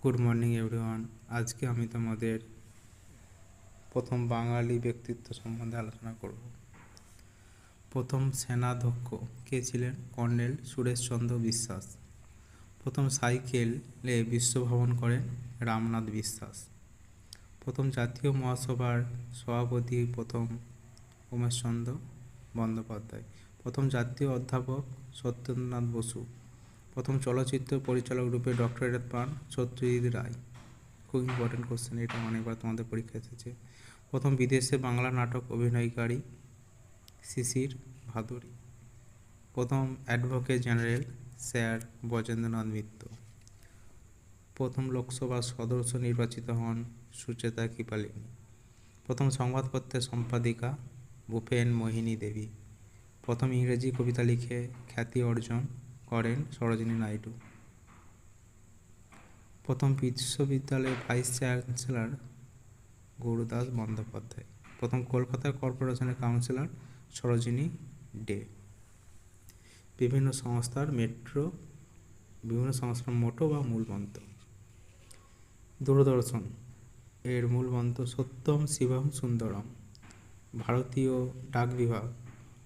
Good morning everyone. আজকে আমি তোমাদের প্রথম বাঙালি ব্যক্তিত্ব সম্বন্ধে আলোচনা করব। প্রথম সেনাধ্যক্ষ কে ছিলেন? কর্নেল সুরেশচন্দ্র বিশ্বাস। প্রথম সাইকেলে বিশ্বভ্রমণ করেন রামনাথ বিশ্বাস। প্রথম জাতীয় মহাসভার সভাপতি প্রথম উমেশচন্দ্র বন্দ্যোপাধ্যায়। প্রথম জাতীয় অধ্যাপক সত্যেন্দ্রনাথ বসু। প্রথম চলচ্চিত্র পরিচালক রূপে ডক্টরেট পান সত্যজিৎ রায়। খুব ইম্পর্টেন্ট কোশ্চেন, এটা অনেকবার তোমাদের পরীক্ষা এসেছে। প্রথম বিদেশে বাংলা নাটক অভিনয়কারী শিশির ভাদুড়ী। প্রথম অ্যাডভোকেট জেনারেল স্যার ব্রজেন্দ্রনাথ মিত্র। প্রথম লোকসভা সদস্য নির্বাচিত হন সুচেতা কৃপালিনী। প্রথম সংবাদপত্রের সম্পাদিকা ভূপেন মোহিনী দেবী। প্রথম ইংরেজি কবিতা লিখে খ্যাতি অর্জন করেন সরোজিনী নাইডু। প্রথম বিশ্ববিদ্যালয়ের ভাইস চ্যান্সেলর গৌরদাস বন্দ্যোপাধ্যায়। প্রথম কলকাতা কর্পোরেশনের কাউন্সিলর সরোজিনী ডে। বিভিন্ন সংস্থার মোটো বা মূল মন্ত্র। দূরদর্শন এর মূল মন্ত্র সত্যম শিবম সুন্দরম। ভারতীয় ডাক বিভাগ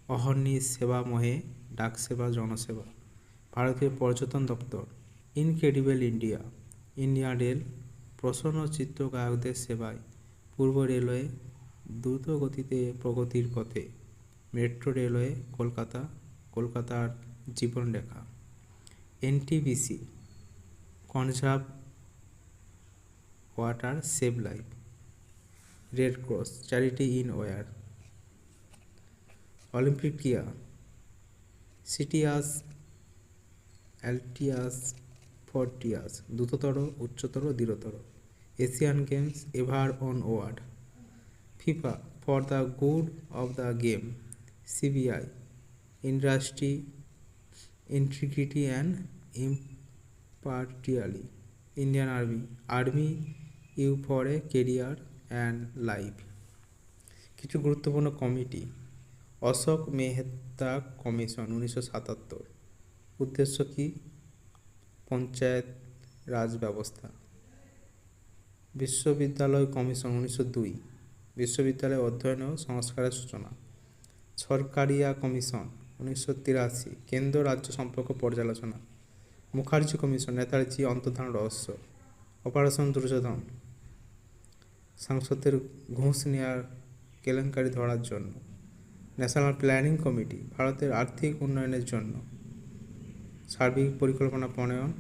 অহর্নিশ সেবা মহে ডাকসেবা জনসেবা। ভারতীয় পর্যটন দপ্তর ইনক্রেডিবল ইন্ডিয়া। ইন্ডিয়ান রেল প্রসন্ন চিত্রগ্রাহকদের সেবায়। পূর্ব রেলওয়ে দ্রুত গতিতে প্রগতির পথে। মেট্রো রেলওয়ে কলকাতার জীবনরেখা। NTPC conserve water save life. Red cross charity in war. Olympic ক্রীড়া সিটিয়াস অ্যালটিয়াস ফর্টিয়াস দ্রুততর উচ্চতর দৃঢ়তর। Asian games ever onward. FIFA for the good of the game. CBI industry integrity and impartiality. Indian army you for a career and life. কিছু গুরুত্বপূর্ণ committee Ashok Mehta commission 1977। উদ্দেশ্য কি? পঞ্চায়েত রাজ ব্যবস্থা। বিশ্ববিদ্যালয় কমিশন 1902। বিশ্ববিদ্যালয় অধ্যয়ন ও সংস্কারের সূচনা। সরকারিয়া কমিশন 1983। কেন্দ্র রাজ্য সম্পর্ক পর্যালোচনা। মুখার্জি কমিশন নেতাজি অন্তর্ধান রহস্য। অপারেশন দুর্যোধন সাংসদের ঘুষ নেওয়ার কেলেঙ্কারি ধরার জন্য। ন্যাশনাল প্ল্যানিং কমিটি ভারতের আর্থিক উন্নয়নের জন্য সার্বিক পরিকল্পনা প্রণয়ন